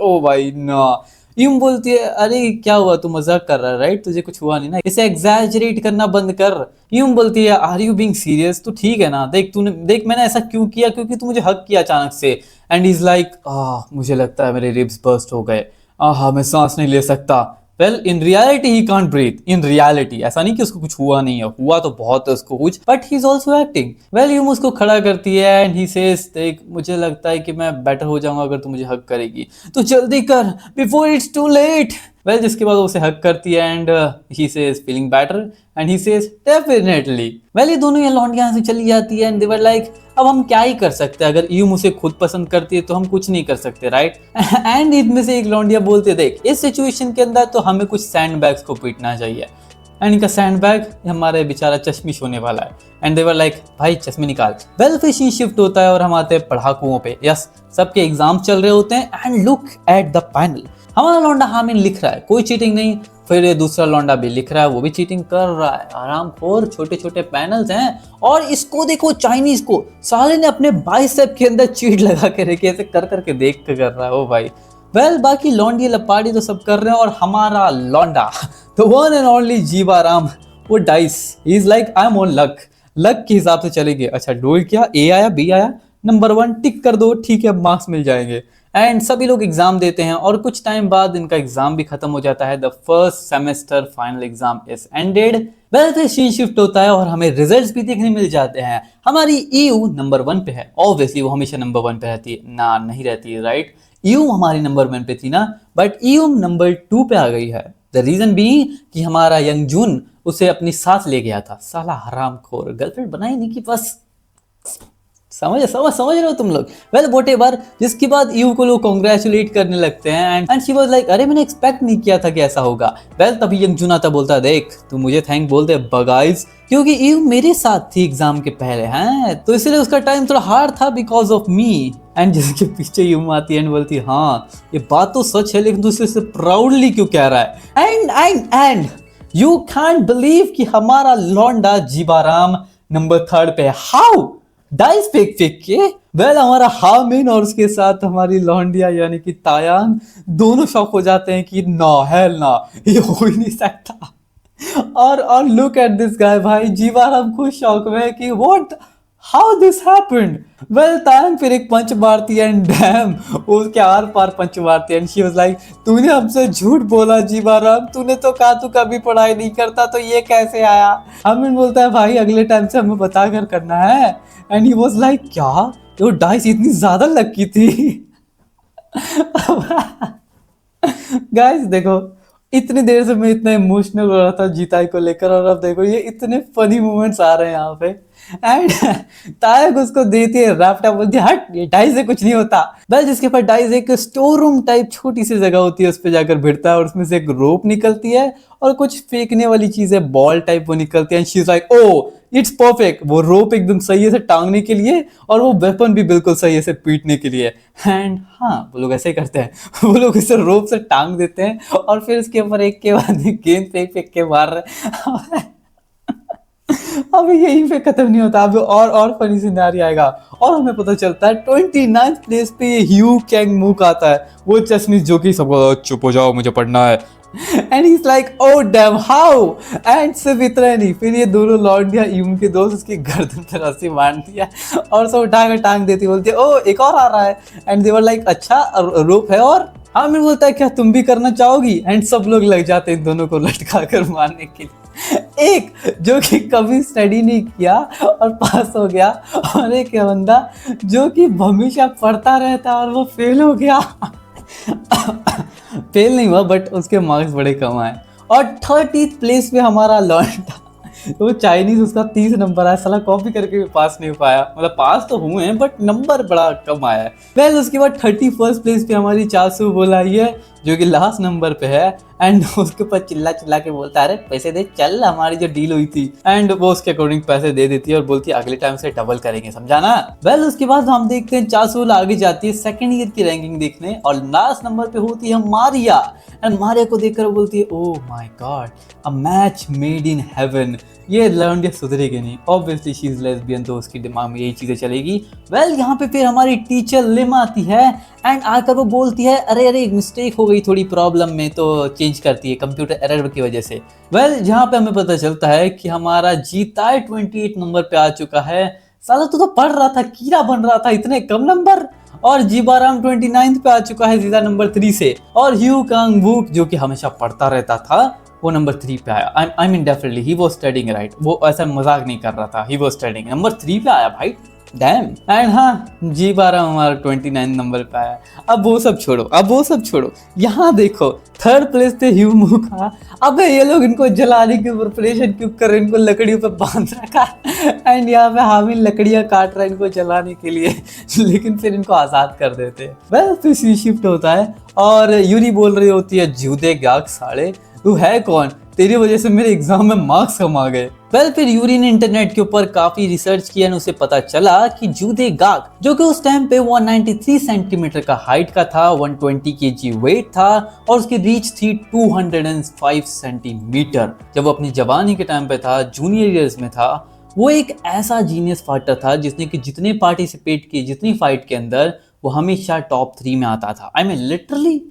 ओ भाई ना। यूम बोलती है अरे क्या हुआ, तू मजाक कर रहा है राइट, तुझे कुछ हुआ नहीं ना, इसे एग्जैजरेट करना बंद कर। यूम बोलती है आर यू बीइंग सीरियस? तो ठीक है ना, देख मैंने ऐसा क्यों किया, क्योंकि तू मुझे हक किया अचानक से। एंड इज लाइक मुझे लगता है मेरे रिब्स बर्स्ट हो गए, मैं सांस नहीं ले सकता। Well, in reality he can't breathe, in reality, ऐसा नहीं कि उसको कुछ हुआ नहीं है, हुआ तो बहुत है उसको कुछ, but he is also acting. Well, um उसको खड़ा करती है एंड ही सेज देख मुझे लगता है कि मैं बेटर हो जाऊंगा अगर तू मुझे हक करेगी, तो जल्दी कर before it's too late. Well, जिसके बाद उसे हक करती है and he says feeling better and he says definitely. Well, ये दोनों यहाँ लौंडियां यहाँ से चली जाती है एंड दे वर लाइक अब हम क्या ही कर सकते हैं, अगर यूम उसे खुद पसंद करती है तो हम कुछ नहीं कर सकते राइट। एंड इनमें से एक लौंडिया बोलते देख इस सिचुएशन के अंदर तो हमें कुछ सैंड बैग्स को पीटना चाहिए। एंड इनका सैंड बैग हमारे बेचारा चश्मिश होने वाला है एंड दे वर लाइक भाई चश्मे निकाल। वेल, फिर सीन शिफ्ट होता है और हम आते हैं पढ़ाकुओं पे। यस, सबके एग्जाम चल रहे होते हैं and look at the panel. हमारा लौंडा हामिन लिख रहा है कोई चीटिंग नहीं, फिर ये दूसरा लौंडा भी लिख रहा है वो भी चीटिंग कर रहा है। आरामखोर, छोटे छोटे पैनल्स हैं। और इसको देखो चाइनीज को, साले ने अपने बाइसेप के अंदर चीट लगा के रखी, ऐसे कर करके देख के कर रहा है। ओ भाई वेल बाकी लौंडी लपाड़ी तो सब कर रहे हैं, और हमारा लौंडा द वन एंड ओनली जीवाराम, वो डाइस he is like I am on luck, luck के हिसाब से चलेंगे। अच्छा डोल क्या, ए आया बी आया, नंबर 1 टिक कर दो, ठीक है मार्क्स मिल जाएंगे। एंड सभी लोग एग्जाम देते हैं और कुछ टाइम बाद इनका एग्जाम भी खत्म हो जाता है। The first semester final exam is ended. Well फिर सीन शिफ्ट होता है और हमें रिजल्ट्स भी देखने मिल जाते हैं। हमारी ईयू नंबर 1 पे है, ऑब्वियसली वो हमेशा नंबर 1 पे रहती है ना, नहीं रहती है राइट। ईयू हमारी नंबर 1 पे थी ना, बट ईयू नंबर 2 पे आ गई है। द रीजन भी कि हमारा यंग जून उसे अपनी साथ ले गया था। साला हरामखोर, गर्लफ्रेंड बनाई नहीं कि बस, समझ रहे हो तुम लोग। वेल व्हाटएवर, जिसके बाद यू को लोग कांग्रेचुलेट करने लगते हैं एंड शी वाज लाइक अरे मैंने एक्सपेक्ट नहीं किया था कि ऐसा होगा। वेल तभी यंग जून आता बोलता देख तू मुझे थैंक बोलते बगाइज, क्योंकि यू मेरे साथ थी एग्जाम के पहले हैं, तो इसलिए उसका टाइम थोड़ा हार्ड था बिकॉज ऑफ मी। एंड जिसके पीछे यू आती है एंड बोलती है हाँ ये बात तो सच है, लेकिन तू इसे प्राउडली क्यों कह रहा है। एंड यू कांट बिलीव कि हमारा लौंडा जीवाराम नंबर 3 पे। हाउ डाइस फेंक के। वेल हमारा हामिन और उसके साथ हमारी लौंडिया यानी कि तायांग दोनों शॉक हो जाते हैं कि ना हेल ना, ये हो ही नहीं सकता। और लुक एट दिस गाय, भाई जीवाराम खुद शॉक में है कि what how this happened. Well Tayang फिर एक पंच मारती है एंड डैम उसके आर पार पंच मारती है एंड शी वाज लाइक तूने हमसे झूठ बोला जीवाराम, तूने तो कहा तू कभी पढ़ाई नहीं करता, तो ये कैसे आया। हामिन बोलता है भाई अगले टाइम से हमें बता कर करना है। एंड ही वाज लाइक क्या वो डाइस इतनी ज्यादा लकी थी। गाइस देखो इतनी देर से मैं इतना इमोशनल हो रहा था जीताई को लेकर, और अब देखो ये इतने फनी मोमेंट्स आ रहे हैं यहाँ पे। एंड तायक उसको देती है लैपटॉप, बोलती है हट ये डाइस से कुछ नहीं होता। वेल जिसके पास डाइस एक स्टोर रूम टाइप छोटी सी जगह होती है, उस पर जाकर भिड़ता है और उसमें से एक रोप निकलती है और कुछ फेंकने वाली चीजें बॉल टाइप वो निकलती है। She is like oh it's perfect, वो रोप एकदम सही है से टांगने के लिए और वो वेपन भी बिल्कुल सही है से पीटने के लिए। एंड हाँ वो लोग ऐसे ही करते हैं, वो लोग इसे रोप से टांग देते हैं और फिर उसके ऊपर एक के बाद गेंद फेंक के मार रहे। अब यहीं पे खत्म नहीं होता, अब और फनी सिनेरियो आएगा और हमें पता चलता है 29th प्लेस पे ये ह्यू कैंग मूक आता है, वो चश्मिश जो कि सबको चुप हो जाओ मुझे पढ़ना है। And he is like oh damn how. And सिर्फ इतना नहीं, फिर ये दोनों लौंडिया यूम के दोस्त उसकी गर्दन पर रस्सी बांध दिया और सब उठा कर टांग देती, बोलती है ओ एक और आ रहा है। एंड दे वर लाइक अच्छा रोप है और हामिद बोलता है क्या तुम भी करना चाहोगी। एंड सब लोग लग जाते हैं दोनों को लटका कर मारने के लिए। एक जो कि कभी स्टडी नहीं किया और पास हो गया, और एक बंदा जो कि हमेशा पढ़ता रहता और वो फेल हो गया। फेल नहीं हुआ बट उसके मार्क्स बड़े कम आए। और 30th प्लेस पे हमारा लौंडा, वो चाइनीज उसका 30 नंबर आया, साला कॉपी करके भी पास नहीं हो पाया, मतलब पास तो हुए हैं बट नंबर बड़ा कम आया है। वेल उसके बाद 31st प्लेस पे हमारी चासू बोल आई है जो कि लास्ट नंबर पे है। एंड उसके ऊपर चिल्ला चिल्ला के बोलता है अरे पैसे दे चल, हमारी जो डील हुई थी। एंड वो उसके अकॉर्डिंग पैसे दे देती है और बोलती है अगले टाइम से डबल करेंगे, समझा ना। वेल उसके बाद हम देखते हैं चासू आगे जाती है सेकंड ईयर की रैंकिंग देखने और लास्ट नंबर पे होती है मारिया। एंड मारिया को देखकर बोलती है oh my God a match made in heaven. ये लौंडिया सुधरेगी नहीं, ऑब्वियसली शी इज लेस्बियन, तो उसकी दिमाग में यही चीजें चलेगी। वेल यहाँ पे फिर हमारी टीचर लिम आती है एंड आकर वो बोलती है अरे अरे मिस्टेक हो गई थोड़ी प्रॉब्लम में, तो चेंज करती है कंप्यूटर एरर की वजह से। वेल जहाँ पे हमें पता चलता है कि हमारा जीताई 28 नंबर पे आ चुका है। साला तू तो पढ़ रहा था, कीड़ा बन रहा था, इतने कम नंबर। और जीवाराम 29th पे आ चुका है जीता नंबर 3 से। और ह्यू कांग वूक जो कि हमेशा पढ़ता रहता था वो नंबर 3 पे आया। I mean definitely he was studying right, वो ऐसा मजाक नहीं कर रहा था, ही वाज स्टडीइंग। नंबर 3 पे आया भाई, डैम। एंड हाँ जीवाराम हमारा 29 नंबर पे आया। अब वो सब छोड़ो, यहाँ देखो 3rd प्लेस पे ह्यू मूका। अबे ये लोग इनको जलाने की प्रिपरेशन क्यों कर रहे हैं, इनको लकड़ियों पे बांध रखा। एंड यहाँ पे हामिद लकड़ियां काट रहा है इनको जलाने के लिए, लेकिन फिर इनको आजाद कर देते हैं। वेल फिर सी शिफ्ट होता है और यूरी बोल रही होती है जूते गाग साड़े तू है कौन, तेरी वजह से मेरे एग्जाम में मार्क्स कम आ गए। वेल फिर यूरी ने इंटरनेट के ऊपर काफी रिसर्च किया और उसे पता चला कि जूदे गाक जो कि उस टाइम पे 193 सेंटीमीटर का हाइट का था, 120 केजी वेट था और उसकी रीच थी 205 सेंटीमीटर। जब वो अपनी जवानी के टाइम पे था, जूनियर ईयर्स में था, वो एक ऐसा जीनियस फाइटर था जिसने कि जितने पार्टिसिपेट किए, जितनी फाइट के अंदर, वो हमेशा टॉप 3 में आता था। I mean literally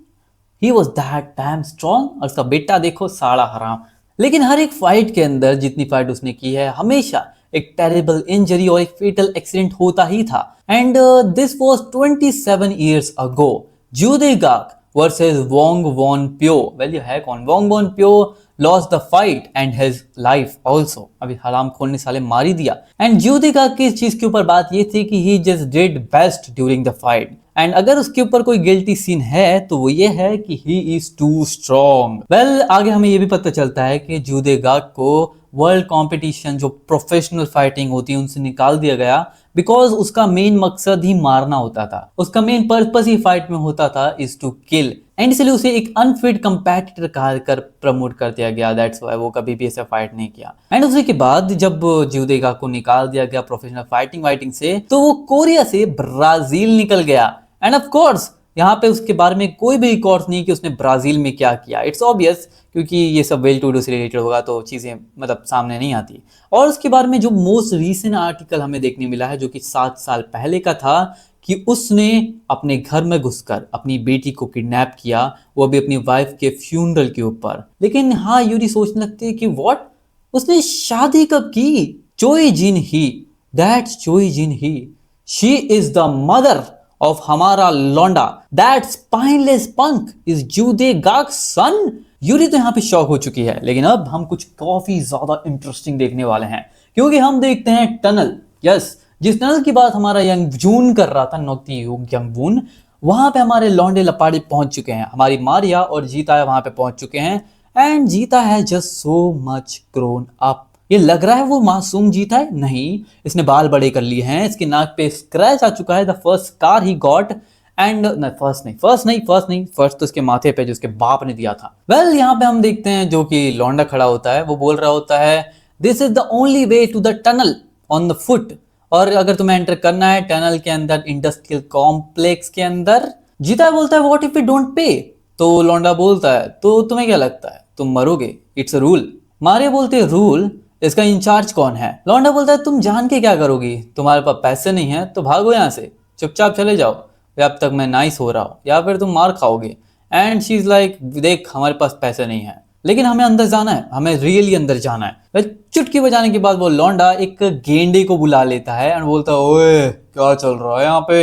he was that dam strong. और उसका बेटा देखो, साड़ा हराम। लेकिन हर एक फाइट के अंदर, जितनी फाइट उसने की है, हमेशा एक टेरिबल इंजरी और एक फेटल एक्सीडेंट होता ही था। And this was 27 years ago. जूदे गाक वर्सेस वोंग वॉन प्यो। वेल, ये है कौन? वोंग वॉन प्यो lost the fight and his life also. अभी हराम खोल ने साले मार ही दिया। एंड जूदे गाक की इस चीज के ऊपर बात ये थी कि he just did best during the fight. And अगर उसके ऊपर कोई गिल्टी सीन है तो वो ये है कि he is too strong. Well, आगे हमें ये भी पता चलता है कि जूदे गाक को वर्ल्ड कंपटीशन, जो प्रोफेशनल फाइटिंग होती है, उनसे निकाल दिया गया बिकॉज उसका मेन मकसद ही मारना होता था। उसका मेन पर्पस ही फाइट में होता था इज टू किल। एंड इसलिए उसे एक अनफिट कंपेटिटर कहकर प्रमोट कर दिया गया। दैट्स व्हाई वो कभी भी ऐसा फाइट नहीं किया। एंड उसी के बाद जब जूदे गाक को निकाल दिया गया प्रोफेशनल फाइटिंग से, तो वो कोरिया से ब्राजील निकल गया। एंड ऑफ कोर्स यहाँ पे उसके बारे में कोई भी रिकॉर्ड नहीं कि उसने ब्राजील में क्या किया। इट्स ऑब्वियस, क्योंकि ये सब वेल टू डू से रिलेटेड होगा तो चीजें मतलब सामने नहीं आती। और उसके बारे में जो मोस्ट रीसेंट आर्टिकल हमें देखने मिला है, जो कि 7 साल पहले का था, कि उसने अपने घर में घुसकर अपनी बेटी को किडनैप किया, वो भी अपनी वाइफ के फ्यूनरल के ऊपर। लेकिन हाँ, यूरी सोचने लगती है कि व्हाट, उसने शादी कब की? चोई Jin Hee, that's Choi Jin Hee, she is the mother of हमारा लौंडा, that spineless punk is जूदे गाक सन। यूरी तो यहाँ पे शॉक हो चुकी है, लेकिन अब हम कुछ काफी ज्यादा इंटरेस्टिंग देखने वाले हैं, क्योंकि हम देखते हैं टनल। यस, जिस टनल की बात हमारा यंग जून कर रहा था, नोक्ती यंग वून, वहां पे हमारे लौंडे लपाड़े पहुंच चुके हैं। हमारी मारिया और जीता वहां पे पहुंच चुके हैं। एंड जीता है just so much grown up. ये लग रहा है वो मासूम जीता है, नहीं, इसने बाल बड़े कर लिए हैं, इसकी नाक पे स्क्रैच आ चुका है, the first scar he got. And first तो उसके माथे पे जो उसके बाप ने दिया था। वेल, यहाँ पे हम देखते हैं जो कि लौंडा खड़ा होता है, वो बोल रहा होता है, this is the only way to the tunnel on the foot. और अगर तुम्हें एंटर करना है टनल के अंदर, इंडस्ट्रियल कॉम्प्लेक्स के अंदर। जीता बोलता है, what if you don't pay? तो लौंडा बोलता है, तो तुम्हें क्या लगता है, तुम मरोगे, इट्स अ रूल। मारिया बोलते हैं, रूल? इसका इंचार्ज कौन है? लौंडा बोलता है, तुम जान के क्या करोगी? तुम्हारे पास पैसे नहीं है तो भागो यहाँ से, चुपचाप चले जाओ, जब तक मैं नाइस हो रहा हूँ, या फिर तुम मार खाओगे। एंड शी इज लाइक, देख हमारे पास पैसे नहीं है, लेकिन हमें अंदर जाना है, हमें रियली अंदर जाना है। चुटकी बजाने के बाद वो लौंडा एक गेंडे को बुला लेता है एंड बोलता है, ओए क्या चल रहा है यहाँ पे?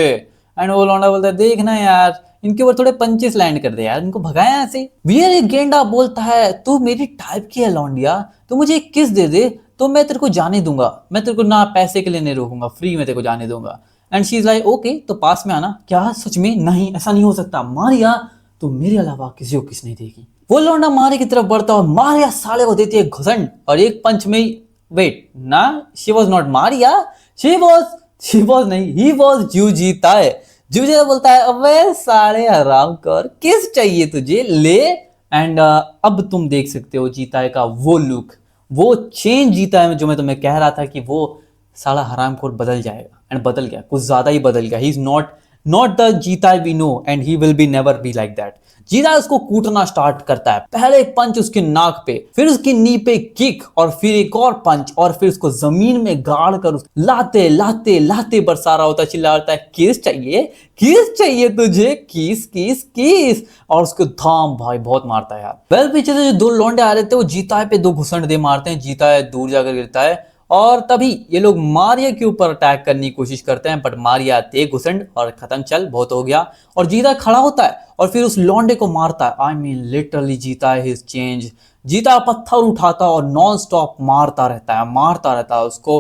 एंड वो लौंडा बोलता है, देखना यार, इनके ऊपर थोड़े पंचेस लैंड कर दे यार, इनको भगाया ऐसे। वियर एक गेंडा बोलता है, तू मेरी टाइप की है लौंडिया, तू मुझे एक किस दे दे तो मैं तेरे को जाने दूंगा, मैं तेरे को ना पैसे के लिए नहीं रोकूंगा, फ्री में तेरे को जाने दूंगा। And she is like, okay तो पास में आना। क्या सच में? नहीं, ऐसा नहीं हो सकता, मारिया तो मेरे अलावा किसी को किस नहीं देगी। वो लौंडा मारे की तरफ बढ़ता और मारिया साले को देती है घुसंड, और एक पंच में ही, वेट ना, she was not Maria, she was नहीं, ही वॉज जू जीता है। जूजे बोलता है, अबे साले हराम कर, किस चाहिए तुझे, ले। एंड अब तुम देख सकते हो जीता है का वो लुक, वो चेंज जीता है जो मैं तुम्हें कह रहा था कि वो साला हरामखोर बदल जाएगा। एंड बदल गया, कुछ ज्यादा ही बदल गया। He is not the Jita we know, and he will be never be like that. Jita उसको कूटना स्टार्ट करता है, पहले एक पंच उसके नाक पे, फिर उसकी नी पे किक, और फिर एक और पंच, और फिर उसको जमीन में गाड़ कर लाते लाते लाते बरसा रहा होता है, चिल्लाता है, किस चाहिए तुझे, किस। और उसको धाम भाई बहुत मारता है यार। वेल, पीछे से जो दो लौंडे आ रहे थे वो जीता पे 2 घुसंड दे मारते हैं, जीता है दूर जाकर गिरता है, और तभी ये लोग मारिया के ऊपर अटैक करने की कोशिश करते हैं, बट मारिया दे घुसंड और खत्म, चल बहुत हो गया। और जीता खड़ा होता है और फिर उस लौंडे को मारता है। आई मीन लिटरली जीता है हिज चेंज। जीता पत्थर उठाता और नॉन स्टॉप मारता रहता है, उसको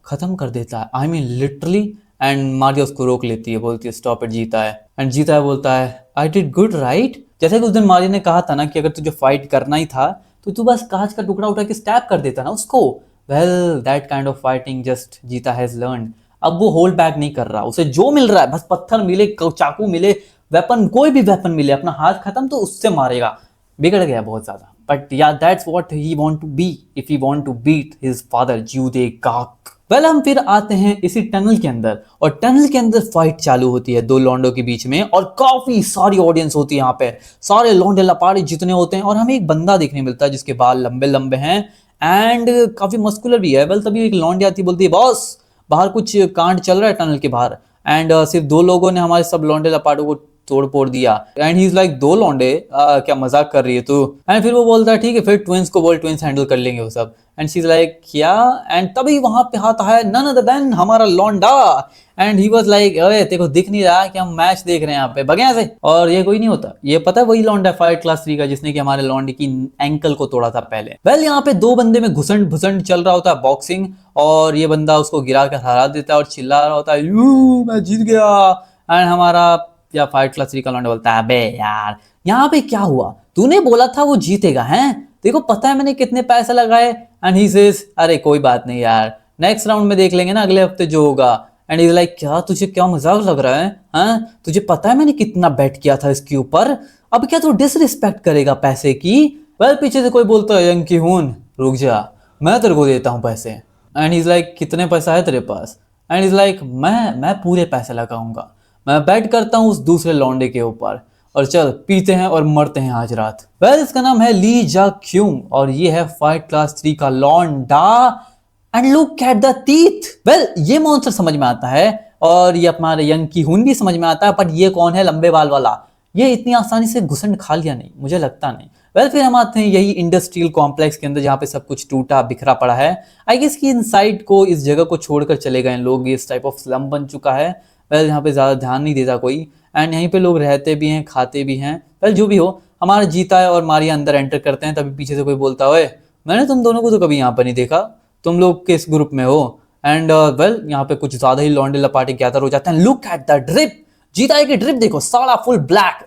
खत्म कर देता है। I mean literally. And Maria उसको रोक लेती है, बोलती है, स्टॉप इट जीता है। एंड जीता है बोलता है, आई डिड गुड राइट। जैसे कि उस दिन मारिया ने कहा था ना कि अगर तुझे फाइट करना ही था तो तू बस कांच का टुकड़ा उठा के स्टैब कर देता ना उसको। Well, that kind of fighting just जीता हैज लर्नड। अब वो होल्ड बैक नहीं कर रहा, उसे जो मिल रहा है, बस पत्थर मिले, चाकू मिले, वेपन, कोई भी वेपन मिले, अपना हाथ खत्म तो उससे मारेगा। बिगड़ गया बहुत ज्यादा, but yeah that's what he want to be if he want to beat his father ज्यूदे काक। वेल हम फिर आते हैं इसी टनल के अंदर, और टनल के अंदर फाइट चालू होती है दो लॉन्डो के बीच में, और काफी सारी ऑडियंस होती है यहाँ पे, सारे लौंडे लपाड़े जितने होते हैं, और हमें एक बंदा देखने मिलता है जिसके बाल लंबे लंबे हैं एंड काफी मस्कुलर भी है। वेल तभी एक लौंडी आती बोलती है बॉस बाहर कुछ कांड चल रहा है टनल के बाहर, एंड सिर्फ दो लोगों ने हमारे सब लौंडे लपाटों को तोड़ फोड़ दिया। एंड ही इज लाइक दो लौंडे क्या मजाक कर रही है तू? एंड फिर वो बोलता है ठीक है फिर ट्विंस को बोल, ट्विंस हैंडल कर लेंगे वो सब। एंड शी इज लाइक क्या? एंड तभी वहां पे आता है नन अदर देन हमारा लौंडा, एंड ही वाज लाइक अरे तेरे को दिख नहीं रहा कि हम मैच देख रहे हैं यहाँ पे, भगे यहाँ से। और ये कोई नहीं होता, ये पता है वही लौंडा फाइट क्लास 3 का जिसने कि हमारे लौंडे की एंकल को तोड़ा था पहले। वेल यहाँ पे दो बंदे में घुसंड भुसंड चल रहा होता है बॉक्सिंग, और ये बंदा उसको गिरा कर हरा देता है और चिल्ला रहा होता है यू मैं जीत गया। एंड हमारा या फाइट क्लास 3 का लौंडा बोलता है अबे यार यहाँ पे क्या हुआ, तूने बोला था वो जीतेगा हैं, देखो पता है मैंने कितने पैसे लगाए। एंड ही सेज अरे कोई बात नहीं यार नेक्स्ट राउंड में देख लेंगे ना अगले हफ्ते जो होगा। एंड इज लाइक क्या तुझे क्या मजाक लग रहा है? हाँ तुझे पता है मैंने कितना बेट किया था इसके ऊपर, अब क्या तू डिसरिस्पेक्ट करेगा पैसे की? वेल पीछे से कोई बोलता है यंग की हून रुक जा मैं तेरे को देता हूँ पैसे। एंड इज लाइक कितने पैसा है तेरे पास? एंड इज लाइक मैं पूरे पैसे लगाऊंगा, मैं बेट करता हूँ उस दूसरे लौंडे के ऊपर, और चल पीते हैं और मरते हैं आज रात। वेल इसका नाम है ली जा क्यूंग, और ये है फाइट क्लास 3 का लौंडा। And look at the teeth. Well ये मॉन्स्टर समझ में आता है, और ये हमारे यंग की हुन भी समझ में आता है, बट ये कौन है लंबे बाल वाला? ये इतनी आसानी से घुसंड खा लिया नहीं, मुझे लगता नहीं। वेल फिर हम आते हैं यही इंडस्ट्रियल कॉम्प्लेक्स के अंदर जहाँ पे सब कुछ टूटा बिखरा पड़ा है। आई गेस कि इन साइड को इस जगह को छोड़कर चले गए लोग, इस टाइप ऑफ स्लम बन चुका है। वेल यहाँ पे ज्यादा ध्यान नहीं देता कोई, एंड यहीं पे लोग रहते भी हैं खाते भी हैं। वेल जो भी हो हमारा जीता है और मारिया अंदर एंटर करते हैं, तभी पीछे से कोई बोलता है मैंने तुम दोनों को तो कभी यहाँ पर नहीं देखा, तुम लोग किस ग्रुप में हो? एंड वेल यहाँ पे कुछ ज्यादा ही लौंडे लपाटे गैदर हो जाते हैं। लुक एट द ड्रिप, जीता है कि ड्रिप देखो साला फुल ब्लैक,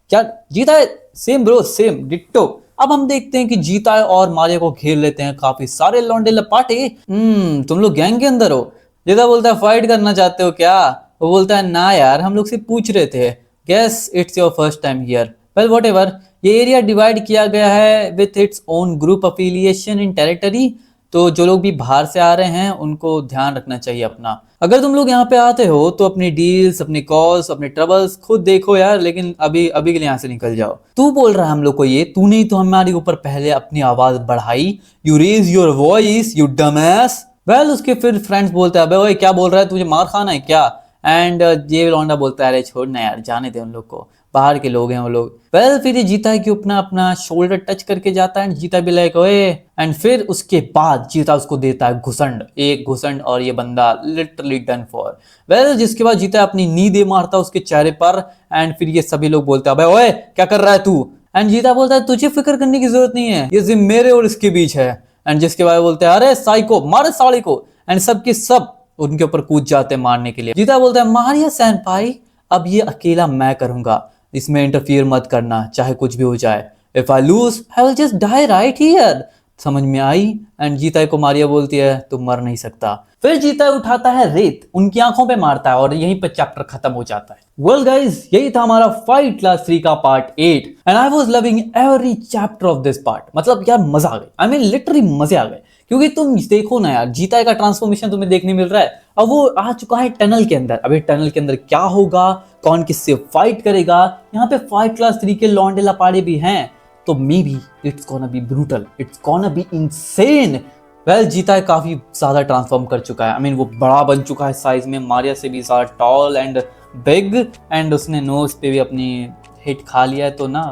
क्या जीता है? Same bro same ditto. अब हम देखते हैं कि जीता है और मारिया को घेर लेते हैं काफी सारे लौंडे लपाटे। तुम लोग गैंग के अंदर हो? जीता बोलता है फाइट करना चाहते हो क्या? वो बोलता है ना यार हम लोग से पूछ रहे थे, guess it's your first time here. Well whatever, ये एरिया डिवाइड किया गया है with its own group affiliation in territory, तो जो लोग भी बाहर से आ रहे हैं उनको ध्यान रखना चाहिए अपना। अगर तुम लोग यहाँ पे आते हो तो अपनी डील्स अपनी कॉल्स अपने ट्रबल्स खुद देखो यार, लेकिन अभी अभी के लिए यहाँ से निकल जाओ। तू बोल रहा है हम लोग को ये, तूने ही तो हमारे ऊपर पहले अपनी आवाज बढ़ाई, you raise your voice you dumbass. Well उसके फिर फ्रेंड्स बोलते हैं अबे ओए क्या बोल रहा है, तुझे मार खाना है क्या? एंड ये लौंडा बोलता है अरे छोड़ ना यार जाने दे उन लोग को, बाहर के लोग हैं वो लोग। वेल फिर ये जीता है कि अपना अपना शोल्डर टच करके जाता है, जीता भी लाइक ओए। एंड फिर उसके बाद जीता उसको देता है घुसंड, एक घुसंड, और ये बंदा लिटरली डन फॉर। वेल जिसके बाद जीता अपनी नी दे मारता उसके चेहरे पर, एंड फिर ये सभी लोग बोलते हैं ओए क्या कर रहा है तू? एंड जीता बोलता है तुझे फिक्र करने की जरूरत नहीं है, ये जिम मेरे और इसके बीच है। एंड जिसके बाद बोलते हैं अरे साइको मारे साले को, एंड सबके सब उनके ऊपर कूद जाते हैं मारने के लिए। जीता बोलता है मारिया सैनपाई अब ये अकेला मैं करूंगा, इसमें इंटरफियर मत करना चाहे कुछ भी हो जाए, if I lose I will just die right here. समझ में आई? एंड जीता को मारिया बोलती है तू मर नहीं सकता। फिर जीता उठाता है रेत उनकी आंखों पे मारता है और यहीं पे चैप्टर खत्म हो जाता है। वेल गाइस यही था हमारा फाइट क्लास 3 का part 8 and I was loving every chapter of this part. मतलब यार मजा आ गया, आई मीन लिटरली मजे आ गए, क्योंकि तुम देखो ना यार जीता का ट्रांसफॉर्मेशन तुम्हें देखने मिल रहा है। अब वो आ चुका है टनल के अंदर, अभी टनल के अंदर क्या होगा, कौन किससे फाइट करेगा, यहाँ पे फाइट क्लास 3 के लौंडे लपाड़े भी हैं, तो may be it's gonna be brutal, it's gonna be insane. Well जीता काफी ज्यादा ट्रांसफॉर्म कर चुका है, आई मीन वो बड़ा बन चुका है साइज में, मारिया से भी ज्यादा टॉल एंड बिग, एंड उसने नोज पे भी अपनी हिट खा लिया है, तो ना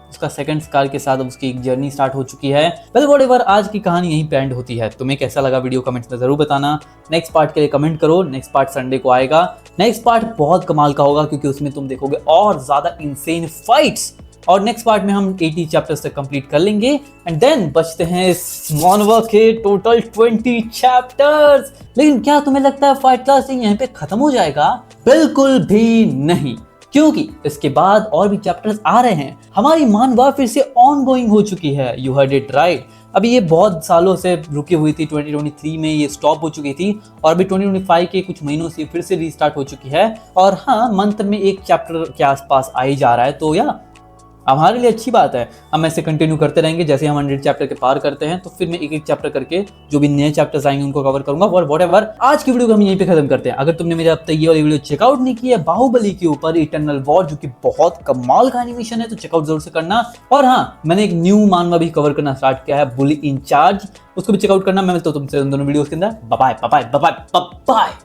उसका सेकंड स्कार के साथ उसकी एक जर्नी स्टार्ट हो चुकी है। वेल व्हाटएवर, आज की कहानी यहीं पे एंड होती है। तुम्हें कैसा लगा वीडियो कमेंट्स में जरूर बताना। नेक्स्ट पार्ट के लिए कमेंट करो, नेक्स्ट पार्ट संडे को आएगा। नेक्स्ट पार्ट बहुत कमाल का होगा क्योंकि उसमें तुम देखोगे और ज्यादा इंसेन फाइट्स, और नेक्स्ट पार्ट में हम 80 चैप्टर्स तक कंप्लीट कर लेंगे एंड देन बचते हैं इस मानवा के टोटल 20 चैप्टर्स। लेकिन क्या तुम्हें लगता है फाइट क्लास यहीं पे खत्म हो जाएगा? बिल्कुल भी नहीं, क्योंकि इसके बाद और भी चैप्टर्स आ रहे हैं। हमारी मानवा फिर से ऑनगोइंग हो चुकी है, यू हर्ड इट राइट। अभी ये बहुत सालों से रुकी हुई थी, 2023 में ये स्टॉप हो चुकी थी और अभी 2025 के कुछ महीनों से फिर से रीस्टार्ट हो चुकी है। और हाँ, मंथ में एक चैप्टर के आसपास आ ही जा रहा है, तो या हमारे लिए अच्छी बात है। हम ऐसे कंटिन्यू करते रहेंगे, जैसे हम 100 चैप्टर के पार करते हैं तो फिर मैं एक एक चैप्टर करके जो भी नए चैप्टर्स आएंगे उनको कवर करूंगा। और व्हाटएवर, आज की वीडियो को हम यहीं पे खत्म करते हैं। अगर तुमने मेरे अब तक ये वाली वीडियो चेकआउट नहीं की है बाहुबली के ऊपर इटर्नल वॉर, जो कि बहुत कमाल का एनिमेशन है, तो चेकआउट जरूर से करना। और हाँ, मैंने एक न्यू मानवा भी कवर करना स्टार्ट किया है, बुली इंचार्ज, उसको भी चेकआउट करना। मैं मिलता हूं तुमसे उन दोनों वीडियोस के अंदर। Bye bye bye bye bye bye.